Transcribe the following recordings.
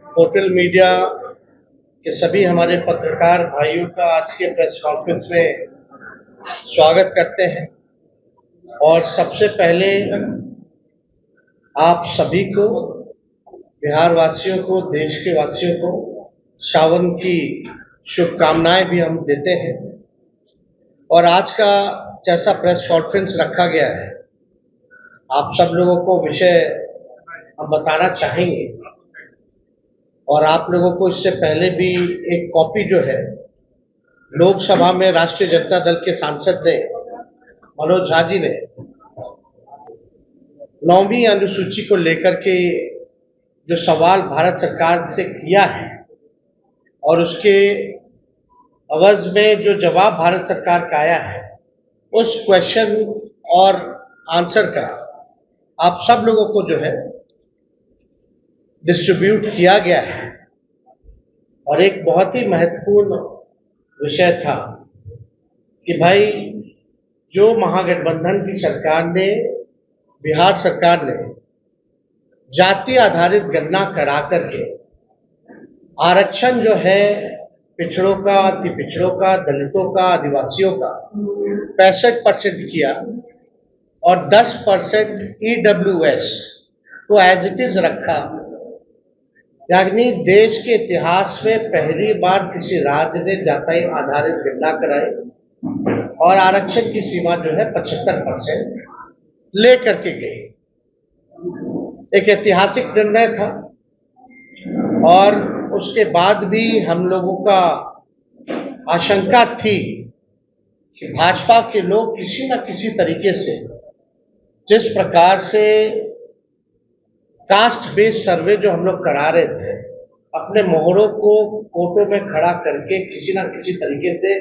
Portal media के सभी हमारे पत्रकार भाइयों का आज के प्रेस कॉन्फ्रेंस में स्वागत करते हैं। और सबसे पहले आप सभी को, बिहार वासियों को, देश के वासियों को सावन की शुभकामनाएं भी हम देते हैं। और आज का जैसा प्रेस कॉन्फ्रेंस रखा गया है, आप सब लोगों को विषय हम बताना चाहेंगे। और आप लोगों को इससे पहले भी एक कॉपी जो है लोकसभा में राष्ट्रीय जनता दल के सांसद ने, मनोज झा जी ने 9वीं अनुसूची को लेकर के जो सवाल भारत सरकार से किया है और उसके अवज में जो जवाब भारत सरकार का आया है, उस क्वेश्चन और आंसर का आप सब लोगों को जो है डिस्ट्रीब्यूट किया गया है। और एक बहुत ही महत्वपूर्ण विषय था कि भाई जो महागठबंधन की सरकार ने, बिहार सरकार ने जाति आधारित गणना करा करके आरक्षण जो है पिछड़ों का, अति पिछड़ों का, दलितों का, आदिवासियों का 65% किया और 10% EWS को एज इट इज रखा। यानी देश के इतिहास में पहली बार किसी राज्य ने जाति आधारित गणना कराई और आरक्षण की सीमा जो है 75% लेकर के गई। एक ऐतिहासिक निर्णय था। और उसके बाद भी हम लोगों का आशंका थी कि भाजपा के लोग किसी न किसी तरीके से, जिस प्रकार से कास्ट बेस्ड सर्वे जो हम लोग करा रहे थे, अपने मोहरों को कोर्टों में खड़ा करके किसी न किसी तरीके से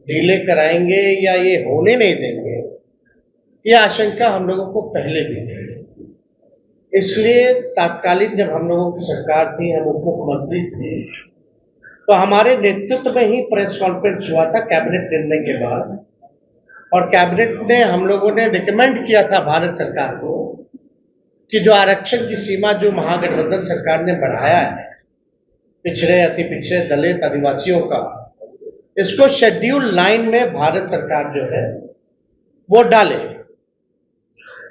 डिले कराएंगे या ये होने नहीं देंगे, ये आशंका हम लोगों को पहले भी थी। इसलिए तात्कालिक जब हम लोगों की सरकार थी, हम उप मुख्यमंत्री थे, तो हमारे नेतृत्व में ही प्रेस कॉन्फ्रेंस हुआ था कैबिनेट निर्णय के बाद। और कैबिनेट ने, हम लोगों ने रिकमेंड किया था भारत सरकार को कि जो आरक्षण की सीमा जो महागठबंधन सरकार ने बढ़ाया है पिछड़े, अति पिछड़े, दलित, आदिवासियों का, इसको शेड्यूल 9 में भारत सरकार जो है वो डाले।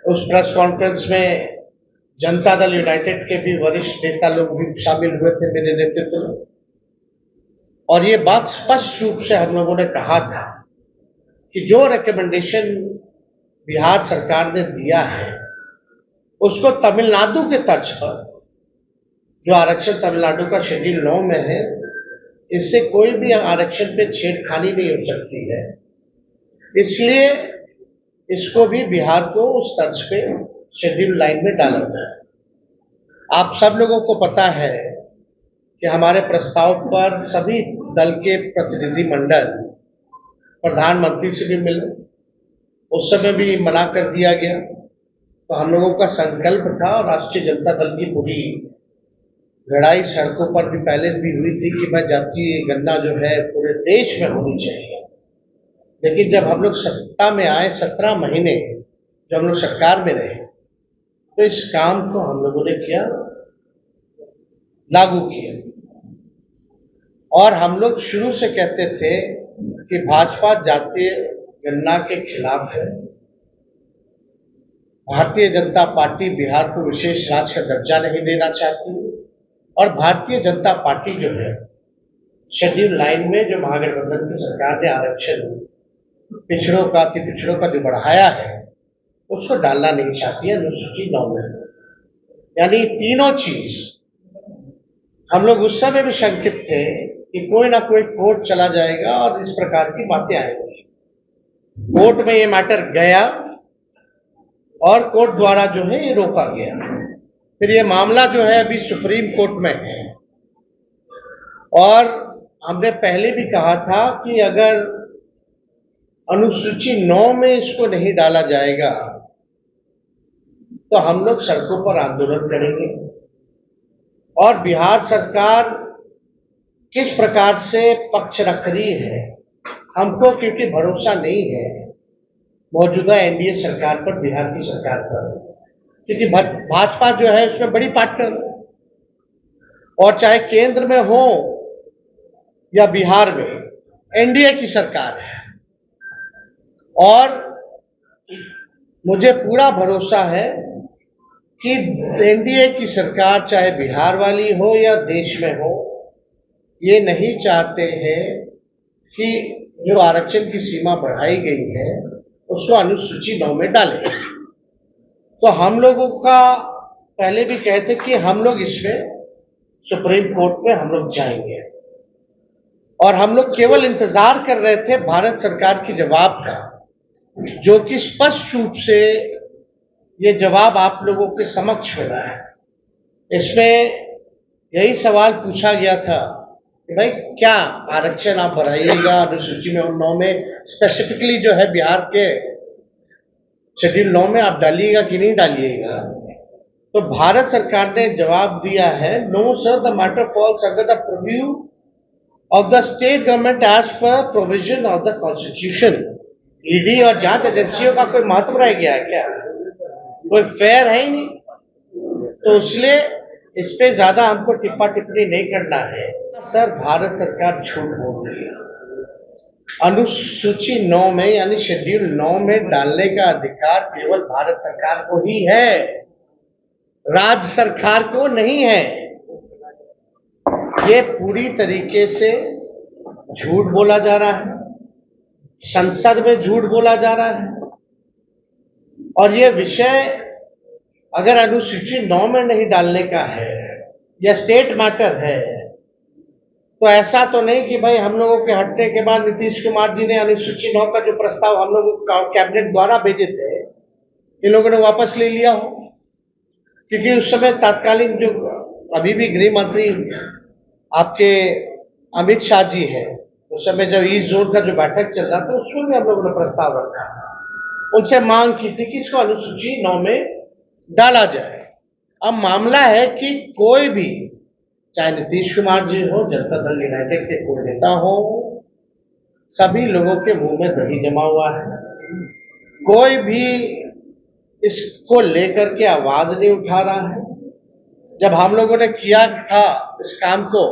उस प्रेस कॉन्फ्रेंस में जनता दल यूनाइटेड के भी वरिष्ठ नेता लोग भी शामिल हुए थे मेरे नेतृत्व में। और ये बात स्पष्ट रूप से हम लोगों ने कहा था कि जो रिकमेंडेशन बिहार सरकार ने दिया है उसको तमिलनाडु के तर्ज पर, जो आरक्षण तमिलनाडु का शेड्यूल 9 में है, इससे कोई भी आरक्षण पे छेड़खानी नहीं हो सकती है। इसलिए इसको भी बिहार को उस तर्ज पे शेड्यूल 9 में डाला गया। आप सब लोगों को पता है कि हमारे प्रस्ताव पर सभी दल के प्रतिनिधि मंडल प्रधानमंत्री से भी मिले, उस समय भी मना कर दिया गया। तो हम लोगों का संकल्प था, और राष्ट्रीय जनता दल की पूरी लड़ाई सड़कों पर भी पहले भी हुई थी कि भाई जातीय गणना जो है पूरे देश में होनी चाहिए। लेकिन जब हम लोग सत्ता में आए, 17 महीने जब हम लोग सरकार में रहे, तो इस काम को हम लोगों ने किया, लागू किया। और हम लोग शुरू से कहते थे कि भाजपा जातीय गणना के खिलाफ है। भारतीय जनता पार्टी बिहार को विशेष राज्य का दर्जा नहीं देना चाहती, और भारतीय जनता पार्टी जो है शेड्यूल 9 में जो महागठबंधन की सरकार ने आरक्षण पिछड़ों का, अति पिछड़ों का जो बढ़ाया है, उसको डालना नहीं चाहती है अनुसूची 9 में। यानी तीनों चीज हम लोग उस समय भी शंकित थे कि कोई ना कोई कोर्ट चला जाएगा और इस प्रकार की बातें आएंगी। कोर्ट में ये मैटर गया और कोर्ट द्वारा जो है ये रोका गया। फिर ये मामला जो है अभी सुप्रीम कोर्ट में है। और हमने पहले भी कहा था कि अगर अनुसूची 9 में इसको नहीं डाला जाएगा तो हम लोग सड़कों पर आंदोलन करेंगे। और बिहार सरकार किस प्रकार से पक्ष रख रही है हमको, क्योंकि भरोसा नहीं है मौजूदा एनडीए सरकार पर, बिहार की सरकार पर, क्योंकि भाजपा जो है उसमें बड़ी पार्टनर। और चाहे केंद्र में हो या बिहार में, एनडीए की सरकार है। और मुझे पूरा भरोसा है कि एनडीए की सरकार चाहे बिहार वाली हो या देश में हो, ये नहीं चाहते हैं कि जो आरक्षण की सीमा बढ़ाई गई है उसको अनुसूची 9 में डालें। तो हम लोगों का पहले भी कहते कि हम लोग इसमें सुप्रीम कोर्ट में हम लोग जाएंगे, और हम लोग केवल इंतजार कर रहे थे भारत सरकार के जवाब का, जो कि स्पष्ट रूप से ये जवाब आप लोगों के समक्ष मिला है। इसमें यही सवाल पूछा गया था कि भाई क्या आरक्षण आप बढ़ाइएगा अनुसूची में 9 में, स्पेसिफिकली जो है बिहार के शेड्यूल 9 में आप डालिएगा कि नहीं डालिएगा। तो भारत सरकार ने जवाब दिया है, no sir, the matter falls under the preview of the state government as per provision of the constitution. ED और जांच एजेंसियों का कोई महत्व रह गया है क्या? कोई फेयर है ही नहीं। तो इसलिए इस पे ज्यादा हमको टिप्पा टिप्पणी नहीं करना है। सर, भारत सरकार झूठ बोल रही है। अनुसूची 9 में यानी शेड्यूल 9 में डालने का अधिकार केवल भारत सरकार को ही है, राज्य सरकार को नहीं है। ये पूरी तरीके से झूठ बोला जा रहा है, संसद में झूठ बोला जा रहा है। और ये विषय अगर अनुसूची 9 में नहीं डालने का है या स्टेट मैटर है, तो ऐसा तो नहीं कि भाई हम लोगों के हटने के बाद नीतीश कुमार जी ने अनुसूची 9 का जो प्रस्ताव हम लोगों को कैबिनेट द्वारा भेजे थे, इन लोगों ने वापस ले लिया हो। क्योंकि उस समय तत्कालीन जो अभी भी गृह मंत्री आपके अमित शाह जी है, उस समय जब ईस्ट जोन का जो बैठक चल रहा था उसमें भी हम लोगों ने प्रस्ताव रखा, उनसे मांग की थी कि इसको अनुसूची 9 में डाला जाए। अब मामला है कि कोई भी, चाहे नीतीश कुमार जी हो, जनता दल यूनाइटेड के कोई नेता हो, सभी लोगों के मुंह में दही जमा हुआ है। कोई भी इसको लेकर के आवाज नहीं उठा रहा है। जब हम लोगों ने किया था इस काम को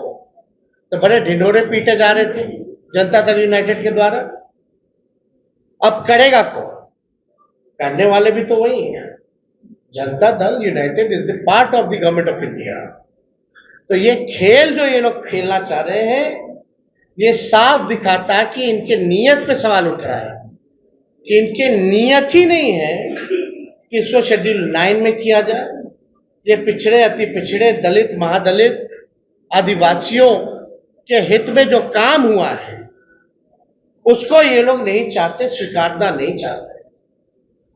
तो बड़े ढिंढोरे पीटे जा रहे थे जनता दल यूनाइटेड के द्वारा। अब करेगा कौन? करने वाले भी तो वही हैं। Janata Dal United is the part of the government of India. तो ये खेल जो ये लोग खेलना चाह रहे हैं, ये साफ दिखाता है कि इनके नियत पे सवाल उठ रहा है, कि इनके नियत ही नहीं है कि इसको शेड्यूल 9 में किया जाए। ये पिछड़े, अति पिछड़े, दलित, महादलित, आदिवासियों के हित में जो काम हुआ है उसको ये लोग नहीं चाहते, स्वीकारना नहीं चाहते,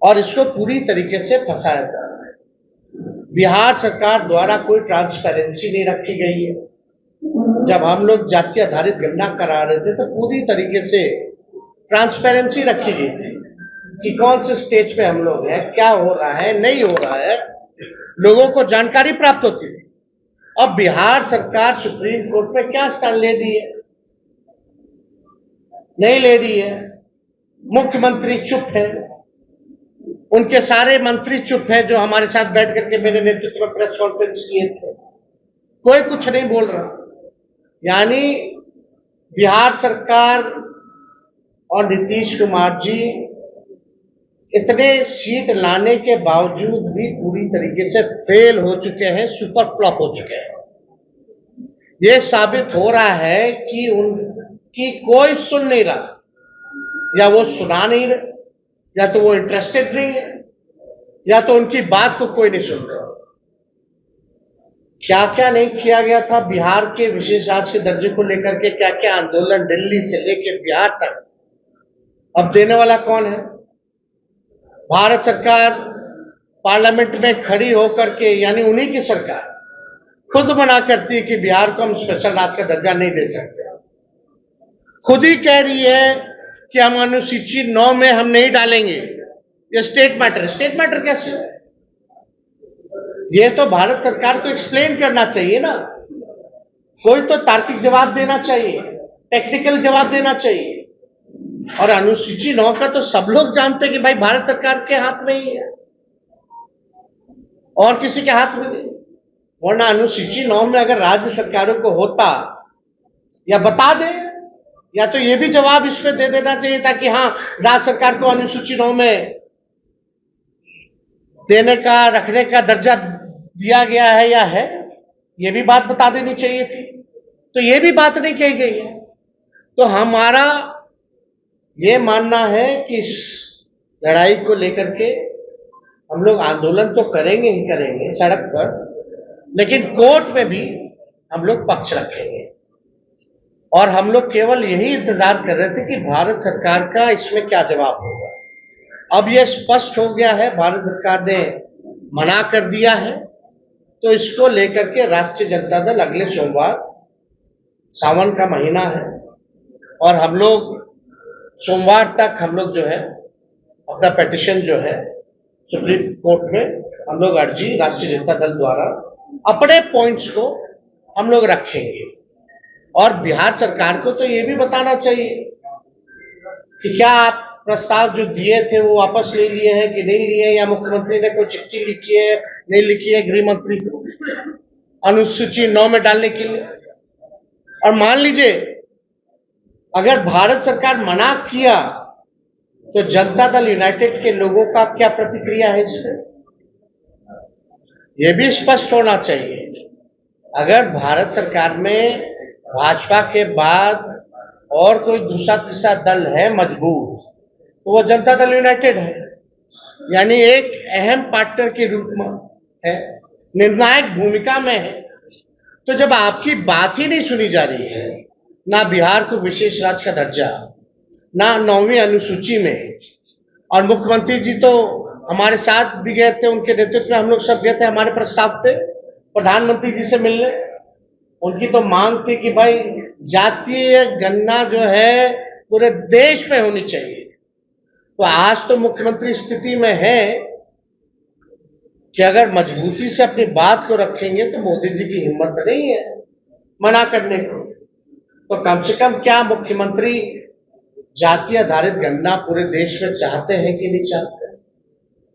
और इसको पूरी तरीके से फंसाया जा रहा है। बिहार सरकार द्वारा कोई ट्रांसपेरेंसी नहीं रखी गई है। जब हम लोग जाति आधारित गणना करा रहे थे तो पूरी तरीके से ट्रांसपेरेंसी रखी गई थी कि कौन से स्टेज पे हम लोग हैं, क्या हो रहा है, नहीं हो रहा है, लोगों को जानकारी प्राप्त होती थी। अब बिहार सरकार सुप्रीम कोर्ट में क्या स्टैंड ले दी है? नहीं ले दी है। मुख्यमंत्री चुप है, उनके सारे मंत्री चुप है जो हमारे साथ बैठ करके मेरे नेतृत्व में प्रेस कॉन्फ्रेंस किए थे, कोई कुछ नहीं बोल रहा। यानी बिहार सरकार और नीतीश कुमार जी इतने सीट लाने के बावजूद भी पूरी तरीके से फेल हो चुके हैं, सुपर फ्लॉप हो चुके हैं। ये साबित हो रहा है कि उनकी कोई सुन नहीं रहा, या वो सुना नहीं रहे, या तो वो इंटरेस्टेड नहीं है, या तो उनकी बात को कोई नहीं सुन रहा। क्या क्या नहीं किया गया था बिहार के विशेष राज्य के दर्जे को लेकर के, क्या क्या आंदोलन दिल्ली से लेकर बिहार तक। अब देने वाला कौन है? भारत सरकार पार्लियामेंट में खड़ी होकर के, यानी उन्हीं की सरकार खुद मना करती है कि बिहार को हम स्पेशल राज्य का दर्जा नहीं दे सकते। खुद ही कह रही है कि हम अनुसूची 9 में हम नहीं डालेंगे, ये स्टेट मैटर। स्टेट मैटर कैसे? ये तो भारत सरकार को एक्सप्लेन करना चाहिए ना, कोई तो तार्किक जवाब देना चाहिए, टेक्निकल जवाब देना चाहिए। और अनुसूची 9 का तो सब लोग जानते हैं कि भाई भारत सरकार के हाथ में ही है और किसी के हाथ में नहीं। वरना अनुसूची 9 में अगर राज्य सरकारों को होता, या बता दे, या तो ये भी जवाब इस पे दे देना चाहिए था कि हाँ राज्य सरकार को अनुसूची 9 में देने का, रखने का दर्जा दिया गया है या है, ये भी बात बता देनी चाहिए थी। तो ये भी बात नहीं कही गई है। तो हमारा ये मानना है कि इस लड़ाई को लेकर के हम लोग आंदोलन तो करेंगे ही करेंगे सड़क पर, लेकिन कोर्ट में भी हम लोग पक्ष रखेंगे। और हम लोग केवल यही इंतजार कर रहे थे कि भारत सरकार का इसमें क्या जवाब होगा। अब यह स्पष्ट हो गया है, भारत सरकार ने मना कर दिया है, तो इसको लेकर के राष्ट्रीय जनता दल अगले सोमवार, सावन का महीना है, और हम लोग सोमवार तक हम लोग जो है अपना पिटीशन जो है सुप्रीम कोर्ट में हम लोग अर्जी राष्ट्रीय जनता दल द्वारा अपने पॉइंट्स को हम लोग रखेंगे। और बिहार सरकार को तो ये भी बताना चाहिए कि क्या आप प्रस्ताव जो दिए थे वो वापस ले लिए हैं कि नहीं लिए, या मुख्यमंत्री ने कोई चिट्ठी लिखी है, नहीं लिखी है गृह मंत्री को अनुसूची 9 में डालने के लिए। और मान लीजिए अगर भारत सरकार मना किया तो जनता दल यूनाइटेड के लोगों का क्या प्रतिक्रिया है इस पर, यह भी स्पष्ट होना चाहिए। अगर भारत सरकार में भाजपा के बाद और कोई दूसरा तीसरा दल है मजबूत, तो वो जनता दल यूनाइटेड है, यानी एक अहम पार्टनर के रूप में है, निर्णायक भूमिका में है। तो जब आपकी बात ही नहीं सुनी जा रही है, ना बिहार को विशेष राज्य का दर्जा, ना 9वीं अनुसूची में, और मुख्यमंत्री जी तो हमारे साथ भी गए थे, उनके नेतृत्व में हम लोग सब गए थे हमारे प्रस्ताव पे प्रधानमंत्री जी से मिलने। उनकी तो मांग थी कि भाई जातीय गणना जो है पूरे देश में होनी चाहिए। तो आज तो मुख्यमंत्री स्थिति में है कि अगर मजबूती से अपनी बात को रखेंगे तो मोदी जी की हिम्मत नहीं है मना करने को। तो कम से कम क्या मुख्यमंत्री जाति आधारित गणना पूरे देश में चाहते हैं कि नहीं चाहते,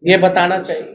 ये बताना चाहिए।